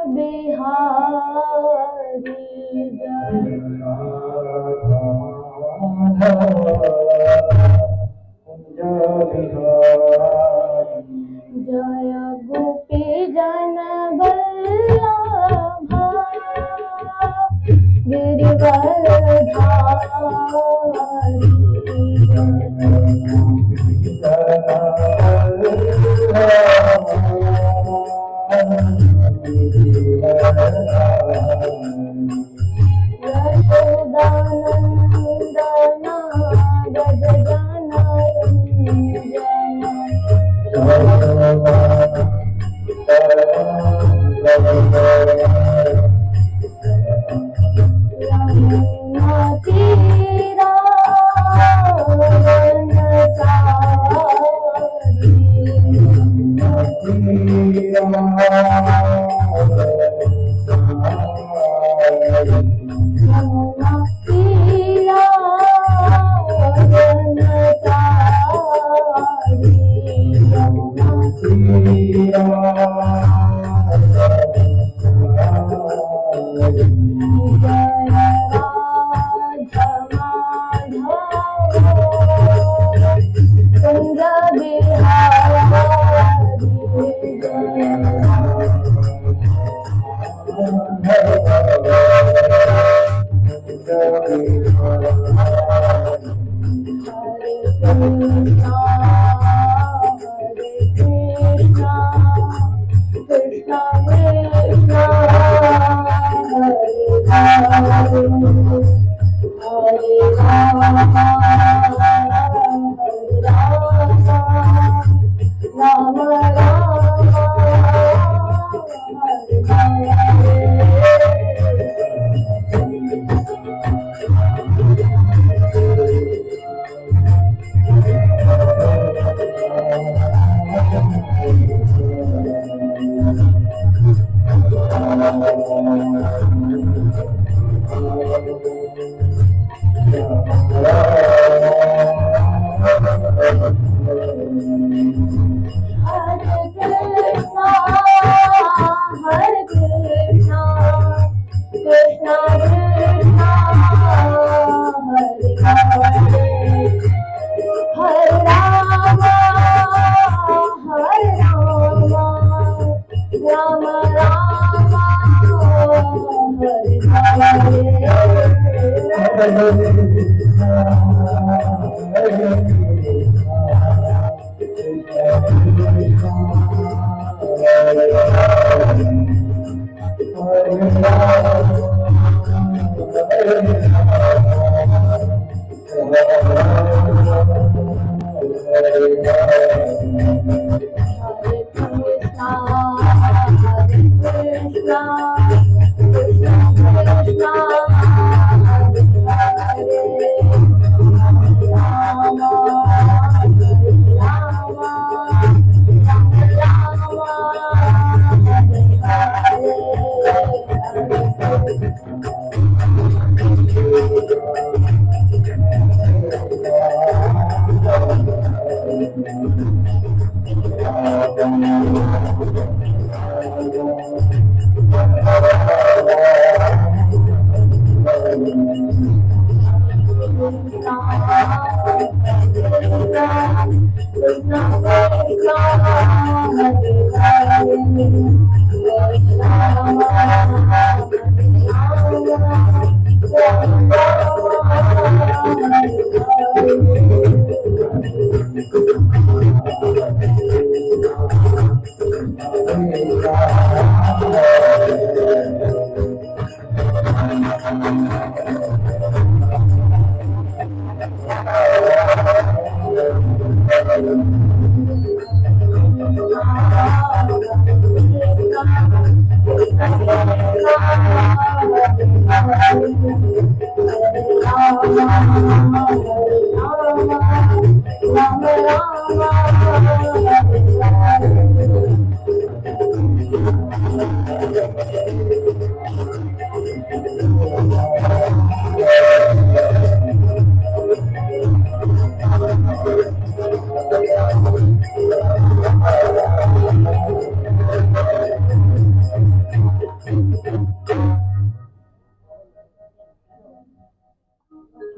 बिहारी जय जय गोपी जन बल्लभा यशोदानन्दना व्रज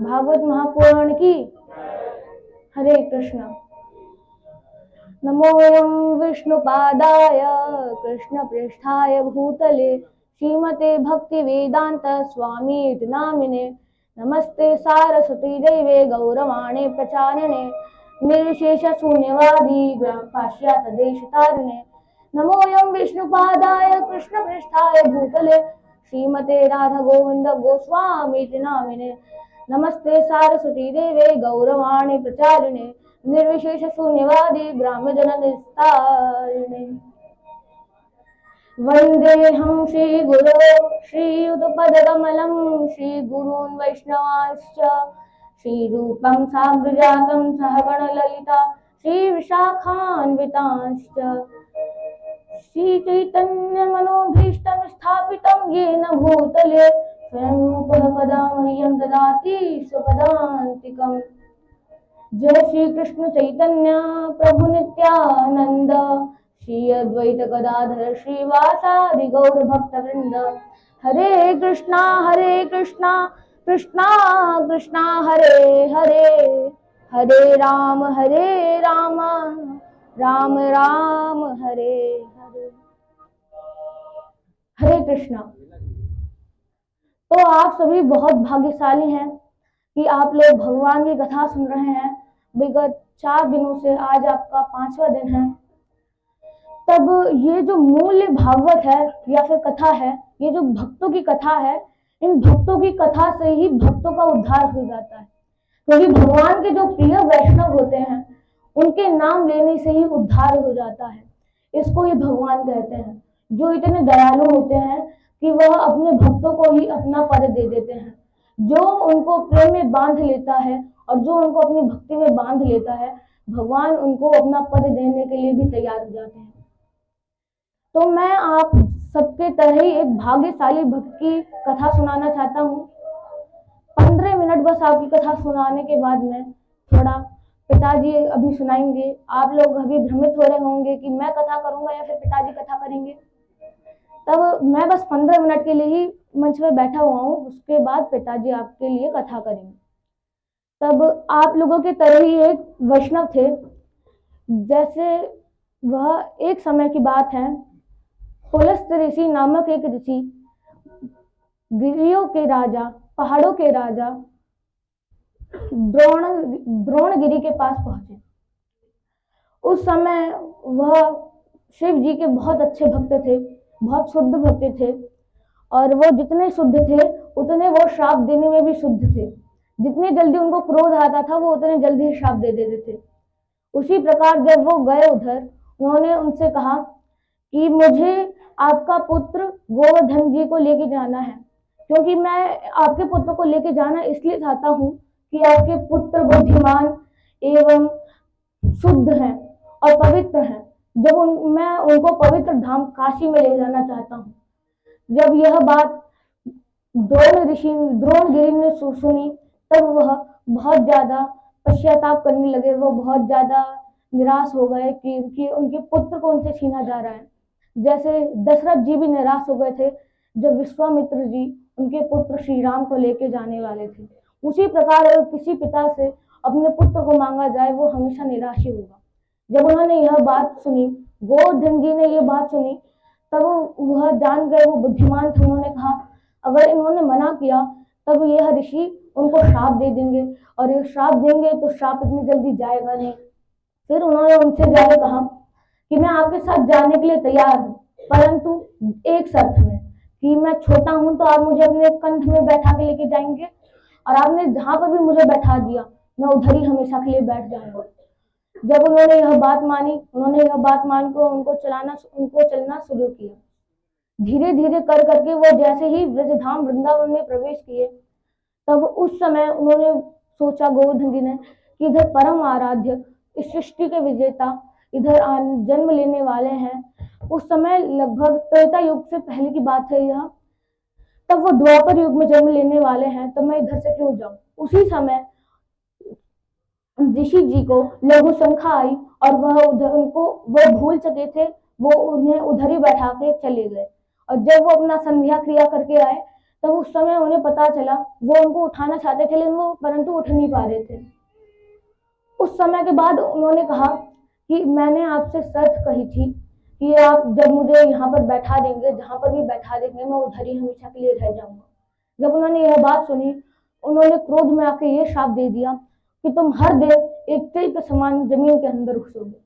भागवत महापुराण की। हरे कृष्ण। नमोऽयं विष्णुपादाय कृष्णप्रेष्ठाय भूतले श्रीमते भक्तिवेदांत स्वामीति नामिने। नमस्ते सारस्वती देवे गौरवाणी प्रचारिणे निर्विशेष शून्यवादी पाश्चात्यदेशतारिणे। नमोऽयं विष्णुपादाय कृष्णप्रेष्ठाय भूतले श्रीमते राधा गोविंद गोस्वामीति नामिने। नमस्ते सारस्वती देवे गौरवाणी प्रचारिणे निर्विशेष शून्यवादी ग्राम्य जन निस्तारिणे। वन्देऽहं श्रीगुरो श्रीयुतपदकमलं श्रीगुरून् वैष्णवांश्च श्रीरूपं साग्रजातं सहगणललिता श्रीविशाखान्वितांश्च श्रीचैतन्यमनोभीष्टं स्थापितं येन भूतले स्वयं रूपः कदा मह्यं ददाति स्वपदान्तिकम्। जय श्री कृष्ण चैतन्य प्रभु नित्यानंद श्री अद्वैत गदाधर श्रीवासादि गौर भक्त वृंद। हरे कृष्णा कृष्णा कृष्णा हरे हरे, हरे राम राम राम हरे हरे। हरे कृष्णा। तो आप सभी बहुत भाग्यशाली हैं कि आप लोग भगवान की कथा सुन रहे हैं। विगत 4 दिनों से आज आपका 5वां दिन है। तब ये जो मूल्य भागवत है या फिर कथा है, ये जो भक्तों की कथा है, इन भक्तों की कथा से ही भक्तों का उद्धार हो जाता है। क्योंकि भगवान के जो प्रिय वैष्णव होते हैं उनके नाम लेने से ही उद्धार हो जाता है। इसको ही भगवान कहते हैं, जो इतने दयालु होते हैं कि वह अपने भक्तों को ही अपना पद दे देते हैं। जो उनको प्रेम में बांध लेता है और जो उनको अपनी भक्ति में बांध लेता है, भगवान उनको अपना पद देने के लिए भी तैयार हो जाते हैं। तो मैं आप सबके तरह ही एक भाग्यशाली भक्त की कथा सुनाना चाहता हूँ। 15 मिनट बस आपकी कथा सुनाने के बाद में थोड़ा पिताजी अभी सुनाएंगे। आप लोग अभी भ्रमित हो रहे होंगे कि मैं कथा करूंगा या फिर पिताजी कथा करेंगे। तब मैं बस 15 मिनट के लिए ही मंच पे बैठा हुआ हूँ, उसके बाद पिताजी आपके लिए कथा करेंगे। तब आप लोगों के तरह ही एक वैष्णव थे। जैसे वह एक समय की बात है, पुलस्त ऋषि नामक एक ऋषि गिरियों के राजा, पहाड़ों के राजा द्रोणगिरी के पास पहुंचे। उस समय वह शिव जी के बहुत अच्छे भक्त थे, बहुत शुद्ध भक्त थे, और वो जितने शुद्ध थे उतने वो श्राप देने में भी शुद्ध थे। जितनी जल्दी उनको क्रोध आता था वो उतने जल्दी श्राप दे देते थे। उसी प्रकार जब वो गए उधर, उन्होंने उनसे कहा कि मुझे आपका पुत्र गोवर्धन जी को लेके जाना है, क्योंकि मैं आपके पुत्र को लेके जाना इसलिए चाहता हूँ कि आपके पुत्र बुद्धिमान एवं शुद्ध हैं और पवित्र हैं। जब मैं उनको पवित्र धाम काशी में ले जाना चाहता हूँ। जब यह बात द्रोणगिरि ने सुनी, तब वह बहुत ज्यादा पश्चाताप करने लगे। वो बहुत ज्यादा निराश हो गए कि उनके पुत्र को उनसे छीना जा रहा है। जैसे दशरथ जी भी निराश हो गए थे जब विश्वामित्र जी उनके पुत्र श्री राम को लेके जाने वाले थे। उसी प्रकार किसी पिता से अपने पुत्र को मांगा जाए वो हमेशा निराश ही होगा। जब उन्होंने यह बात सुनी, गोवर्धन जी ने यह बात सुनी, तब वह जान गए, वो बुद्धिमान थे। उन्होंने कहा अगर इन्होंने मना किया तब यह ऋषि उनको श्राप दे देंगे, और ये श्राप देंगे तो श्राप इतनी जल्दी जाएगा नहीं। फिर उन्होंने उनसे जाकर कहा कि मैं आपके साथ जाने के लिए तैयार हूँ, परंतु एक शर्त में, कि मैं छोटा हूँ तो आप मुझे अपने कंठ में बैठा के लेके जाएंगे, और आपने जहां पर भी मुझे बैठा दिया मैं उधर ही हमेशा के लिए बैठ जाऊंगा। जब उन्होंने यह बात मानी, उन्होंने यह बात मान को उनको चलना शुरू किया। धीरे धीरे कर करके वो जैसे ही ब्रजधाम वृंदावन में प्रवेश किए, तब उस समय उन्होंने सोचा, गोवर्धन जी ने, कि इधर परम आराध्य, इस सृष्टि के विजेता इधर जन्म लेने वाले हैं। उस समय लगभग त्रेता युग से पहले की बात है यह, तब वो द्वापर युग में जन्म लेने वाले हैं, तो मैं इधर से क्यों जाऊं। उसी समय ऋषि जी को लघु शंका आई और वो भूल चुके थे, वो उन्हें उधर ही बैठा के चले गए। और जब वो अपना संध्या क्रिया करके आए, तब उस समय उन्हें पता चला, वो उनको उठाना चाहते थे लेकिन वो परंतु उठ नहीं पा रहे थे। उस समय के बाद उन्होंने कहा कि मैंने आपसे शर्त कही थी कि आप जब मुझे यहाँ पर बैठा देंगे, जहाँ पर भी बैठा देंगे, मैं उधर ही हमेशा के लिए रह जाऊंगा। जब उन्होंने यह बात सुनी, उन्होंने क्रोध में आके ये श्राप दे दिया कि तुम हर दिन एक तिल के समान जमीन के अंदर घुसोगे।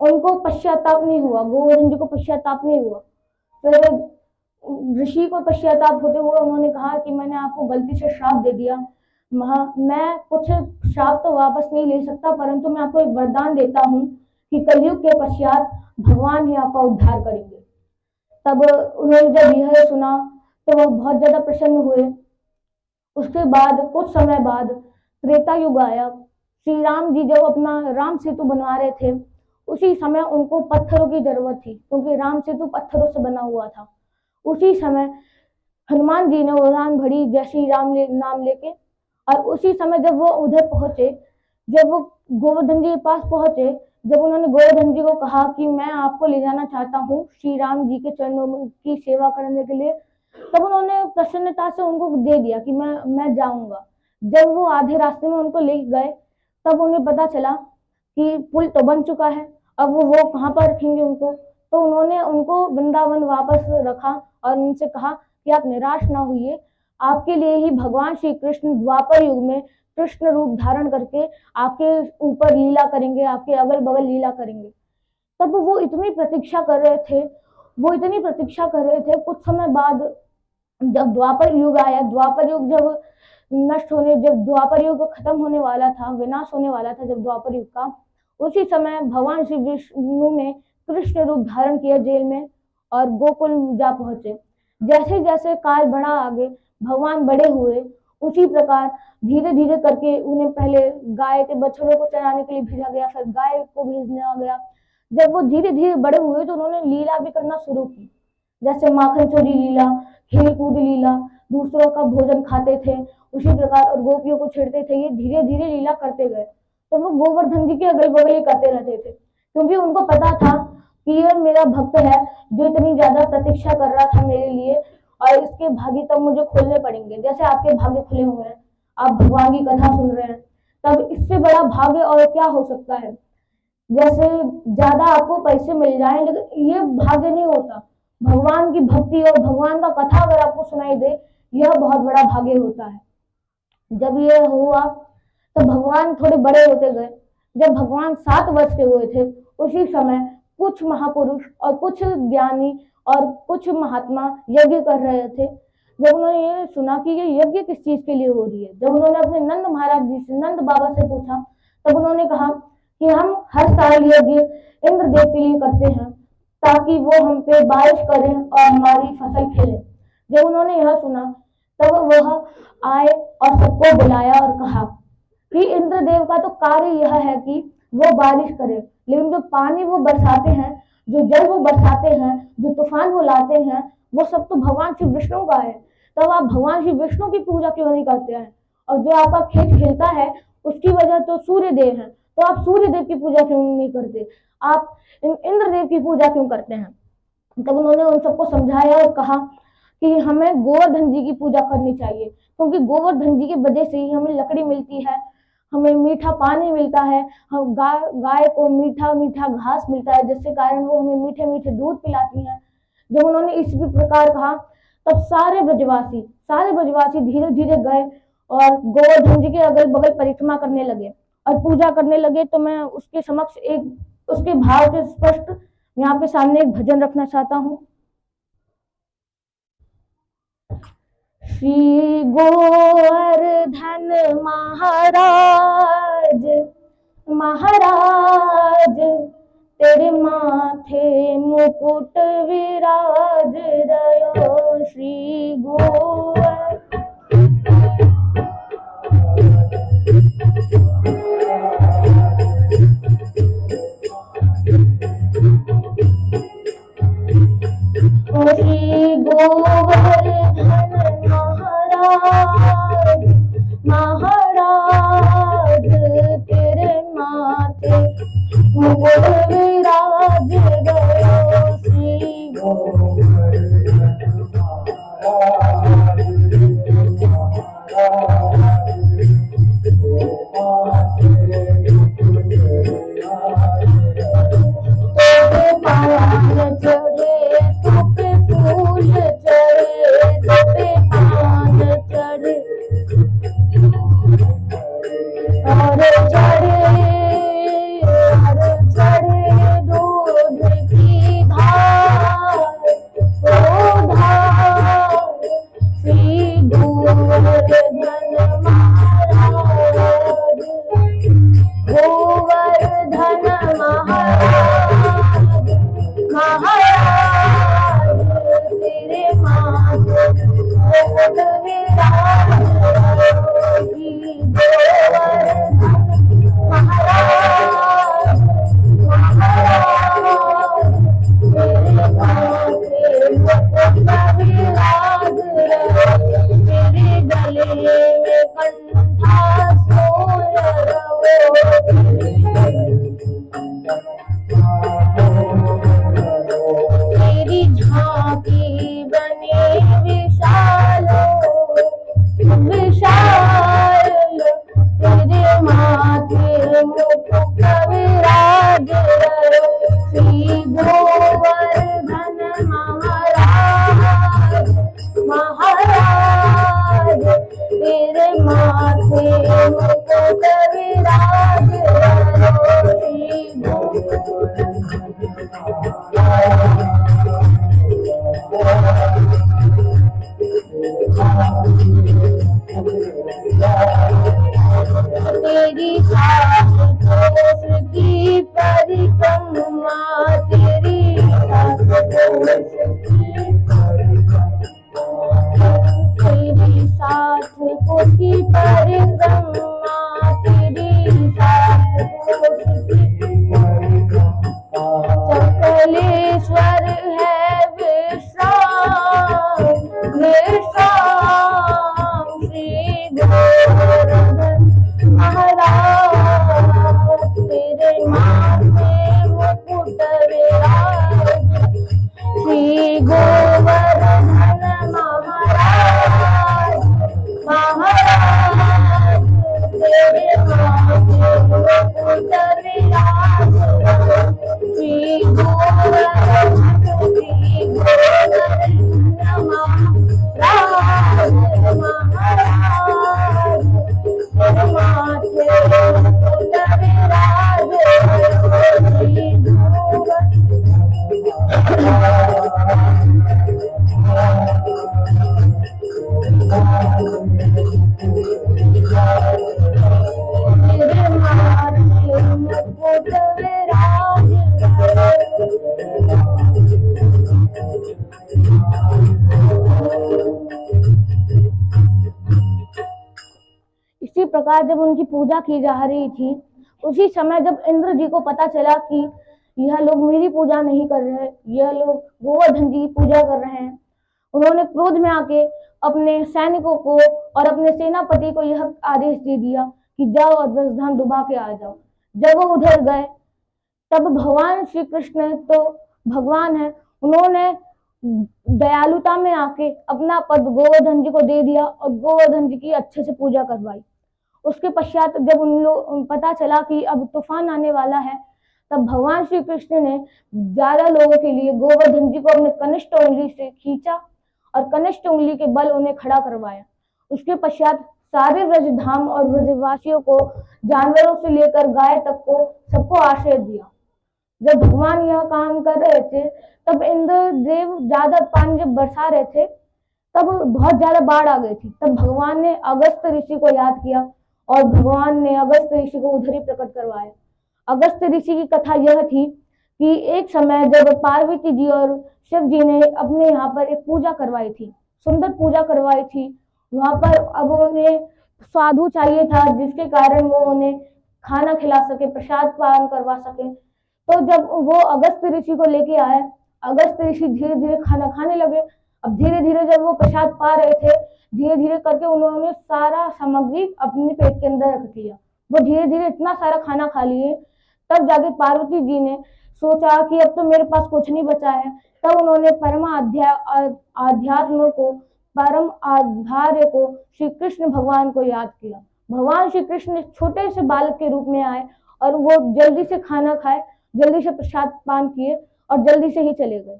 उनको पश्चाताप नहीं हुआ, गोवर्धन जी को पश्चाताप नहीं हुआ। फिर ऋषि को पश्चाताप होते हुए उन्होंने कहा कि मैंने आपको गलती से श्राप दे दिया, मैं कुछ श्राप तो वापस नहीं ले सकता, परंतु मैं आपको एक वरदान देता हूँ कि कलयुग के पश्चात भगवान ही आपका उद्धार करेंगे। तब उन्होंने जब यह सुना तो वह बहुत ज्यादा प्रसन्न हुए। उसके बाद कुछ समय बाद त्रेता युग आया। श्री राम जी जब अपना राम सेतु बनवा रहे थे, उसी समय उनको पत्थरों की जरूरत थी क्योंकि राम सेतु पत्थरों से बना हुआ था। उसी समय हनुमान जी ने उड़ान भरी जय श्री राम नाम लेके, और उसी समय जब वो उधर पहुंचे, जब वो गोवर्धन जी के पास पहुंचे, जब उन्होंने गोवर्धन जी को कहा कि मैं आपको ले जाना चाहता हूँ श्री राम जी के चरणों की सेवा करने के लिए, तब उन्होंने प्रसन्नता से उनको दे दिया कि मैं जाऊंगा। जब वो आधे रास्ते में उनको ले गए, तब उन्हें पता चला कि पुल तो बन चुका है, अब वो कहाँ पर रखेंगे उनको। तो उन्होंने उनको वृंदावन वापस रखा और उनसे कहा कि आप निराश ना होइए, आपके लिए ही भगवान श्री कृष्ण द्वापर युग में कृष्ण रूप धारण करके आपके ऊपर लीला करेंगे, आपके अगल बगल लीला करेंगे। तब वो इतनी प्रतीक्षा कर रहे थे, वो इतनी प्रतीक्षा कर रहे थे। कुछ समय बाद जब द्वापर युग आया, द्वापर युग जब जब द्वापर युग खत्म होने वाला था, विनाश होने वाला था जब द्वापर युग का, उसी समय भगवान श्री विष्णु ने कृष्ण रूप धारण किया जेल में और गोकुल जा पहुंचे। जैसे जैसे काल बढ़ा आगे, भगवान बड़े हुए, उसी प्रकार धीरे धीरे करके उन्हें पहले गाय के बछड़ों को चराने के लिए भेजा गया, फिर गाय को भेजना गया। जब वो धीरे धीरे बड़े हुए तो उन्होंने लीला भी करना शुरू की, जैसे माखन चोरी लीला, खेल कूद लीला, दूसरों का भोजन खाते थे उसी प्रकार, और गोपियों को छेड़ते थे। ये धीरे धीरे लीला करते गए। तो वो गोवर्धन जी के अगल बगल ही करते रहते थे क्योंकि उनको पता था कि ये मेरा भक्त है जो इतनी ज्यादा प्रतीक्षा कर रहा था मेरे लिए, और इसके भाग्य तब मुझे खोलने पड़ेंगे। जैसे आपके भाग्य खुले हुए हैं, आप भगवान की कथा सुन रहे हैं, तब इससे बड़ा भाग्य और क्या हो सकता है। जैसे ज्यादा आपको पैसे मिल जाए, लेकिन ये भाग्य नहीं होता। भगवान की भक्ति और भगवान का कथा अगर आपको सुनाई दे, यह बहुत बड़ा भाग्य होता है। जब ये हुआ तो भगवान थोड़े बड़े होते गए। जब भगवान 7 वर्ष के हुए थे, उसी समय कुछ महापुरुष और कुछ ज्ञानी और कुछ महात्मा यज्ञ कर रहे थे। जब उन्होंने ये सुना कि ये यज्ञ किस चीज के लिए हो रही है, जब उन्होंने अपने नंद महाराज जी से, नंद बाबा से पूछा, तब उन्होंने कहा कि हम हर साल यज्ञ इंद्रदेव के लिए करते हैं ताकि वो हम पे बारिश करें और हमारी फसल खिले। जब उन्होंने यह सुना, तब वह आए और सबको बुलाया और कहा कि इंद्रदेव का तो कार्य यह है कि वो बारिश करे, लेकिन जो पानी वो बरसाते हैं, जो जल वो बरसाते हैं, जो तूफान वो लाते हैं, वो सब तो भगवान श्री विष्णु का है। तब आप भगवान श्री विष्णु की पूजा क्यों नहीं करते हैं? और जो आपका खेत खिलता है उसकी वजह तो सूर्य देव है, तो आप सूर्य देव की पूजा क्यों नहीं करते? आप इंद्रदेव की पूजा क्यों करते हैं? तब उन्होंने उन सबको समझाया और कहा कि हमें गोवर्धन जी की पूजा करनी चाहिए, क्योंकि गोवर्धन जी की वजह से ही हमें लकड़ी मिलती है, हमें मीठा पानी मिलता है, हम गाय को मीठा मीठा घास मिलता है, जिसके कारण वो हमें मीठे मीठे दूध पिलाती हैं। जब उन्होंने इस प्रकार कहा, तब सारे ब्रजवासी धीरे धीरे गए और गोवर्धन जी के अगल बगल परिक्रमा करने लगे और पूजा करने लगे। तो मैं उसके समक्ष एक उसके भाव के स्पष्ट यहाँ पे सामने एक भजन रखना चाहता हूँ। श्री गोवर्धन महाराज महाराज, तेरे माथे मुकुट विराज रयो। श्री गोवर्धन श्री गोवर्धन महाराज महाराज, तेरे माथे मुकुट विराज रयो। श्री गोवर्धन महाराज में कंठा सोय तेरी झांकी बने विशाल विशाल तेरे माथे मुकुट विराज श्री गोवर्धन महाराज महाराज तेरे माथे मुकुट विराज श्री तेरी सास कोस की परिक्रमा तेरी सास कोस की तेरी सास कोस की परिक्रमा तेरी सास कोस की चकलेश्वर है विश्राम विश्राम श्री गोवर्धन महाराज तेरे माथे मुकुट विराज श्री गोवर्धन महाराज महाराज तेरे माथे मुकुट विराज श्री गोवर्धन महाराज महाराज तेरे माथे मुकुट विराज श्री तेरे माथे मुकुट विराज इसी प्रकार जब उनकी पूजा की जा रही थी उसी समय जब इंद्र जी को पता चला कि यह लोग मेरी पूजा नहीं कर रहे, यह लोग गोवर्धन जी की पूजा कर रहे हैं, उन्होंने क्रोध में आके अपने सैनिकों को और अपने सेनापति को यह आदेश दे दिया कि जाओ और राजधान डुबा के आ जाओ। जब वो उधर गए तब भगवान श्री कृष्ण तो भगवान है, उन्होंने दयालुता में आके अपना पद गोवर्धन जी को दे दिया और गोवर्धन जी की अच्छे से पूजा करवाई। उसके पश्चात जब उन लोग पता चला कि अब तूफान आने वाला है तब भगवान श्री कृष्ण ने ज्यादा लोगों के लिए गोवर्धन जी को अपने कनिष्ठ उंगली से खींचा और कनिष्ठ उंगली के बल उन्हें खड़ा करवाया। उसके पश्चात सारे ब्रजधाम और ब्रजवासियों को जानवरों से लेकर गाय तक को सबको आश्रय दिया। जब भगवान यह काम कर रहे थे तब इंद्र देव ज्यादा पानी जब बरसा रहे थे तब बहुत ज्यादा बाढ़ आ गई थी। तब भगवान ने अगस्त ऋषि को याद किया और भगवान ने अगस्त ऋषि को उधर ही प्रकट करवाया। अगस्त ऋषि की कथा यह थी कि एक समय जब पार्वती जी और शिव जी ने अपने यहाँ पर एक पूजा करवाई थी, सुंदर पूजा करवाई थी, वहां पर अब उन्हें साधु चाहिए था जिसके कारण वो उन्हें खाना खिला सके, प्रसाद पान करवा सके। तो जब वो अगस्त ऋषि को लेके आए, अगस्त ऋषि धीरे धीरे खाना खाने लगे। अब धीरे धीरे जब वो प्रसाद पा रहे थे, धीरे धीरे करके उन्होंने सारा सामग्री अपने पेट के अंदर रख लिया। वो धीरे धीरे इतना सारा खाना खा लिए, तब जाके पार्वती जी ने सोचा कि अब तो मेरे पास कुछ नहीं बचा है। तब उन्होंने परम आध्यात्म को, परम आधार्य को, श्री कृष्ण भगवान को याद किया। भगवान श्री कृष्ण छोटे से बालक के रूप में आए और वो जल्दी से खाना खाए, जल्दी से प्रसाद पान किए और जल्दी से ही चले गए।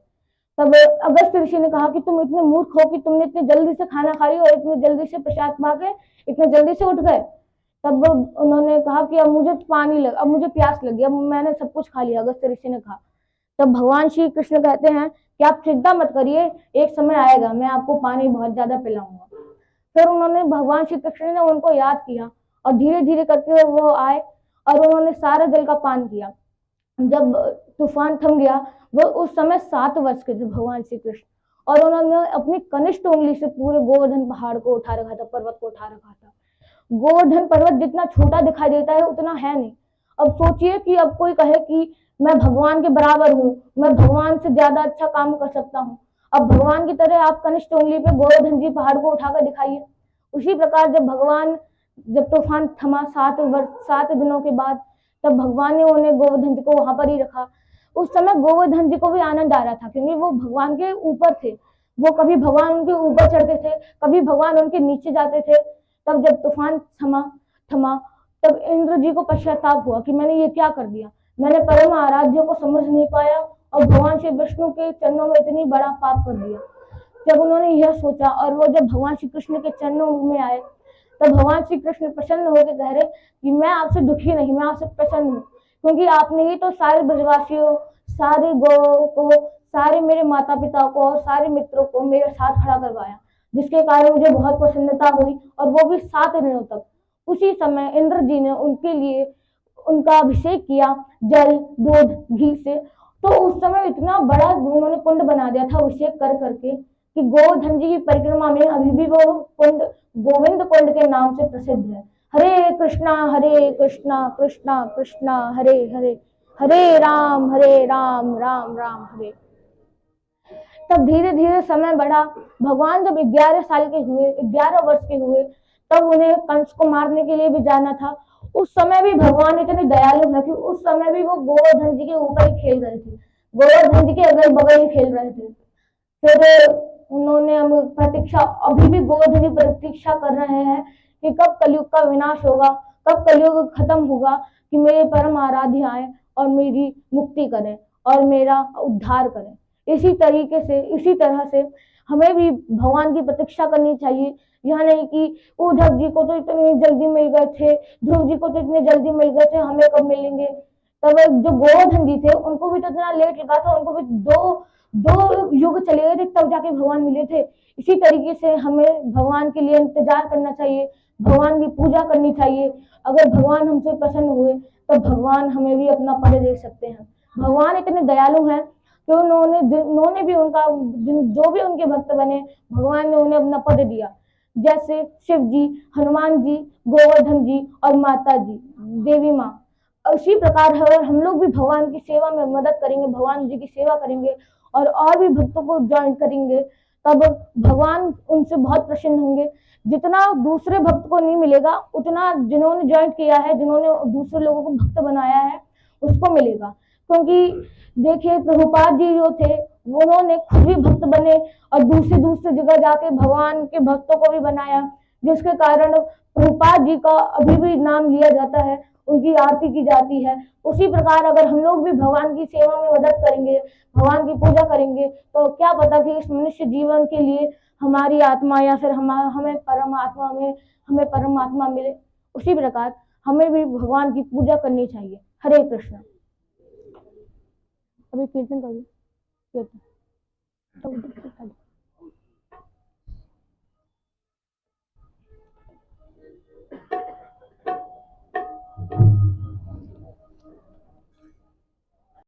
तब अगस्त ऋषि ने कहा कि तुम इतने मूर्ख हो कि तुमने इतने जल्दी से खाना खा लिया और इतने जल्दी से प्रसाद पा के इतने जल्दी से उठ गए। तब उन्होंने कहा कि अब मुझे पानी लग, अब मुझे प्यास लगी, अब मैंने सब कुछ खा लिया, अगस्त ऋषि ने कहा। तब भगवान श्री कृष्ण कहते हैं कि आप चिंता मत करिए, एक समय आएगा मैं आपको पानी बहुत ज्यादा पिलाऊंगा। फिर उन्होंने भगवान श्री कृष्ण ने उनको याद किया और धीरे धीरे करके वो आए और उन्होंने सारा जल का पान किया। जब तूफान थम गया, वो उस समय 7 वर्ष के थे भगवान श्री कृष्ण, और उन्होंने अपनी कनिष्ठ उंगली से पूरे गोवर्धन पहाड़ को उठा रखा था, पर्वत को उठा रखा था। गोवर्धन पर्वत जितना छोटा दिखाई देता है उतना है नहीं। अब सोचिए कि अब कोई कहे कि मैं भगवान के बराबर हूँ, मैं भगवान से ज्यादा अच्छा काम कर सकता हूँ। अब भगवान की तरह आप कनिष्ठ उंगली पे गोवर्धन जी पहाड़ को उठाकर दिखाइए, उसी प्रकार जब तूफान थमा 7 दिनों के बाद, तब भगवान ने उन्हें गोवर्धन जी को वहां पर ही रखा। उस समय गोवर्धन जी को भी आनंद आ रहा था, क्योंकि वो भगवान के ऊपर थे। वो कभी भगवान उनके ऊपर चढ़ते थे, कभी भगवान उनके नीचे जाते थे। तब जब तूफान थमा, तब इंद्र जी को पश्चाताप हुआ कि मैंने ये क्या कर दिया, मैंने परम आराध्य को समझ नहीं पाया और भगवान श्री विष्णु के चरणों में इतनी बड़ा पाप कर दिया। जब उन्होंने यह सोचा और वो जब भगवान श्री कृष्ण के चरणों में आए, तब भगवान श्री कृष्ण प्रसन्न होकर कह रहे कि मैं आपसे दुखी नहीं, मैं आपसे प्रसन्न हूँ, क्योंकि आपने ही तो सारे ब्रजवासियों, सारे गौ को, सारे मेरे माता पिता को और सारे मित्रों को मेरे साथ खड़ा करवाया, जिसके कारण मुझे बहुत प्रसन्नता हुई, और वो भी 7 दिनों तक। उसी समय इंद्र जी ने उनके लिए उनका अभिषेक किया जल, दूध, घी से। तो उस समय इतना बड़ा उन्होंने कुंड बना दिया था अभिषेक कर करके कि गोवर्धन जी की परिक्रमा में अभी भी वो कुंड गोविंद कुंड के नाम से प्रसिद्ध है। हरे कृष्णा कृष्णा कृष्णा हरे हरे, हरे राम राम राम हरे। तब धीरे धीरे समय बढ़ा। भगवान जब 11 साल के हुए, 11 वर्ष के हुए, तब उन्हें कंस को मारने के लिए भी जाना था। उस समय भी भगवान इतने दयालु है कि उस समय भी वो गोवर्धन जी के ऊपर ही खेल रहे थे, गोवर्धन जी के अगल बगल ही खेल रहे थे। फिर उन्होंने प्रतीक्षा, अभी भी गोवर्धन जी प्रतीक्षा कर रहे हैं कि कब कलयुग का विनाश होगा, कब कलयुग खत्म होगा, कि मेरे परम आराध्य आए और मेरी मुक्ति करें और मेरा उद्धार करें। इसी तरह से हमें भी भगवान की प्रतीक्षा करनी चाहिए। यह नहीं कि उद्धव जी को तो इतने जल्दी मिल गए थे, ध्रुव जी को तो इतने जल्दी मिल गए थे, हमें कब मिलेंगे। तब जो गोवर्धन जी थे उनको भी तो इतना लेट लगा था, उनको भी दो युग चले गए थे तब जाके भगवान मिले थे। इसी तरीके से हमें भगवान के लिए इंतजार करना चाहिए, भगवान की पूजा करनी चाहिए। अगर भगवान हमसे प्रसन्न हुए तो भगवान हमें भी अपना पद दे सकते हैं। भगवान इतने दयालु हैं कि उन्होंने भी जो भी उनके भक्त बने, भगवान ने उन्हें अपना पद दिया। जैसे शिव जी, हनुमान जी, गोवर्धन जी और माता जी, देवी माँ। उसी प्रकार अगर हम लोग भी भगवान की सेवा में मदद करेंगे, भगवान जी की सेवा करेंगे और भी भक्तों को ज्वाइन करेंगे, तब भगवान उनसे बहुत प्रसन्न होंगे। जितना दूसरे भक्त को नहीं मिलेगा, उतना जिन्होंने ज्वाइन किया है, जिन्होंने दूसरे लोगों को भक्त बनाया है, उसको मिलेगा। क्योंकि देखिए प्रभुपाद जी जो थे, उन्होंने खुद भी भक्त बने और दूसरे दूसरे जगह जाके भगवान के भक्तों को भी बनाया, जिसके कारण प्रभुपाद जी का अभी भी नाम लिया जाता है, उनकी आरती की जाती है। उसी प्रकार अगर हम लोग भी भगवान की सेवा में मदद करेंगे, भगवान की पूजा करेंगे, तो क्या पता कि इस मनुष्य जीवन के लिए हमारी आत्मा या फिर हमें परमात्मा मिले। उसी प्रकार हमें भी भगवान की पूजा करनी चाहिए। हरे कृष्ण। अभी कीर्तन करिए, कीर्तन।